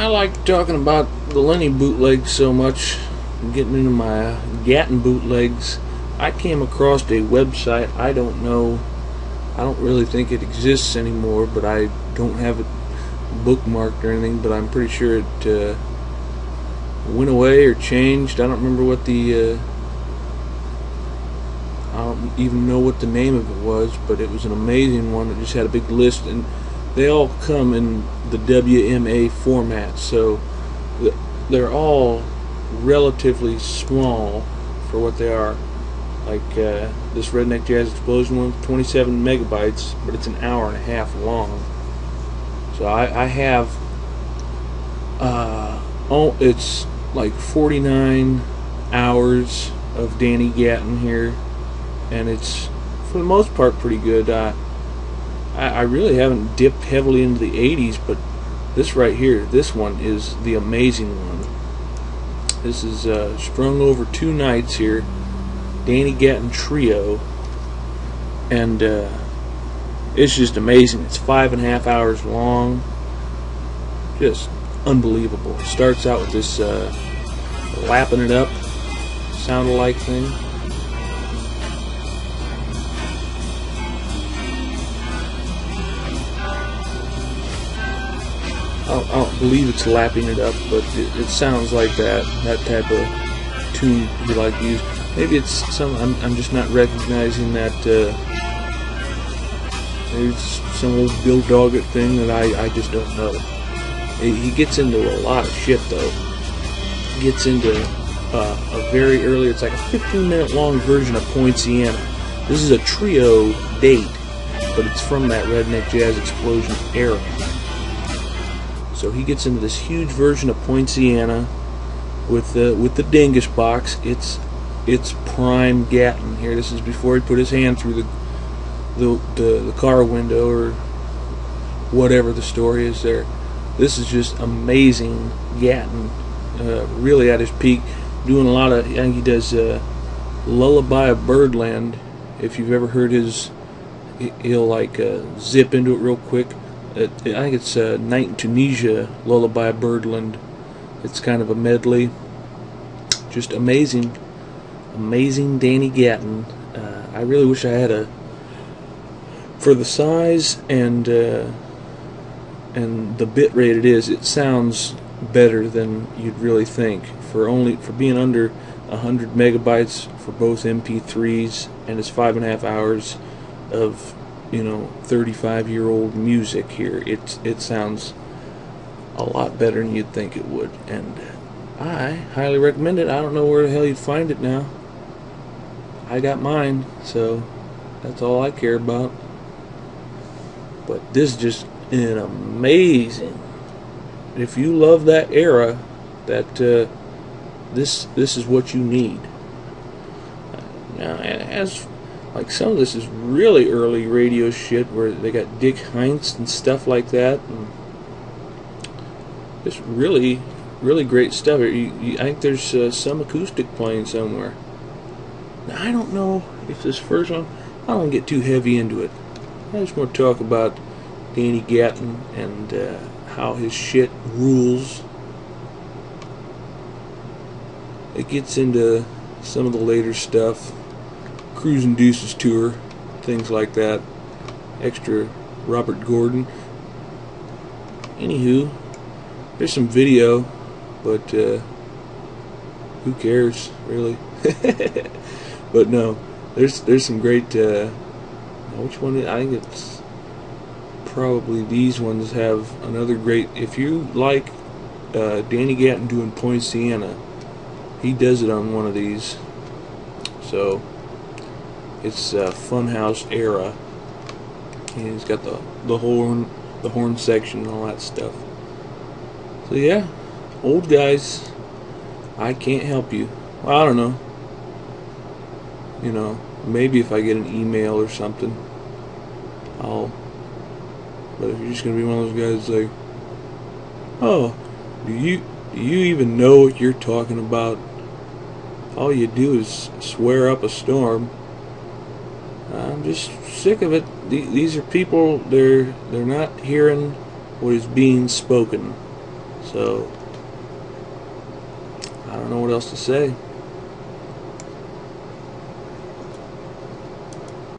I like talking about the Lenny bootlegs so much, getting into my Gatton bootlegs. I came across a website. I don't really think it exists anymore, but I don't have it bookmarked or anything, but I'm pretty sure it went away or changed. I don't remember what the I don't even know what the name of it was, but it was an amazing one. It just had a big list, and they all come in the WMA format, so they're all relatively small for what they are. Like this Redneck Jazz Explosion one, 27 megabytes, but it's an hour and a half long. So I have it's like 49 hours of Danny Gatton here, and it's for the most part pretty good. I really haven't dipped heavily into the 80s, but this right here, this one is the amazing one. This is strung over 2 nights here, Danny Gatton Trio, and it's just amazing. It's 5.5 hours long, just unbelievable. It starts out with this lapping it up, sound-alike thing. I don't believe it's lapping it up, but it sounds like that type of tune you like to use. Maybe it's some, I'm just not recognizing that. Maybe it's some old Bill Doggett thing that I just don't know. He gets into a lot of shit though. He gets into a very early, it's like a 15-minute long version of Poinciana. This is a trio date, but it's from that Redneck Jazz Explosion era. So he gets into this huge version of Poinciana with the Dingus box. It's prime Gatton here. This is before he put his hand through the car window or whatever the story is there. This is just amazing Gatton, really at his peak, doing a lot of, I think he does Lullaby of Birdland. If you've ever heard his, he'll like zip into it real quick. I think it's Night in Tunisia, Lullaby of Birdland. It's kind of a medley. Just amazing Danny Gatton. I really wish I had for the size and the bit rate it is, it sounds better than you'd really think. For being under 100 megabytes for both MP3s, and it's 5.5 hours of 35-year-old music here. It sounds a lot better than you'd think it would, and I highly recommend it. I don't know where the hell you'd find it now. I got mine, so that's all I care about. But this is just an amazing. If you love that era, that this is what you need. Now it has, like, some of this is really early radio shit where they got Dick Heinz and stuff like that, and it's really great stuff. I think there's some acoustic playing somewhere. Now, I don't know if this first one, I don't get too heavy into it. I just want to talk about Danny Gatton and how his shit rules. It gets into some of the later stuff, Cruisin' Deuces tour, things like that, extra Robert Gordon. Anywho, there's some video, but who cares, really? But no, there's some great. Which one? I think it's probably these ones have another great. If you like Danny Gatton doing Poinciana, he does it on one of these. So it's Funhouse era. And he's got the horn section and all that stuff. So yeah, old guys, I can't help you. Well, I don't know. Maybe if I get an email or something, but if you're just gonna be one of those guys like, oh, do you even know what you're talking about? All you do is swear up a storm. I'm just sick of it. These are people, they're not hearing what is being spoken. So I don't know what else to say.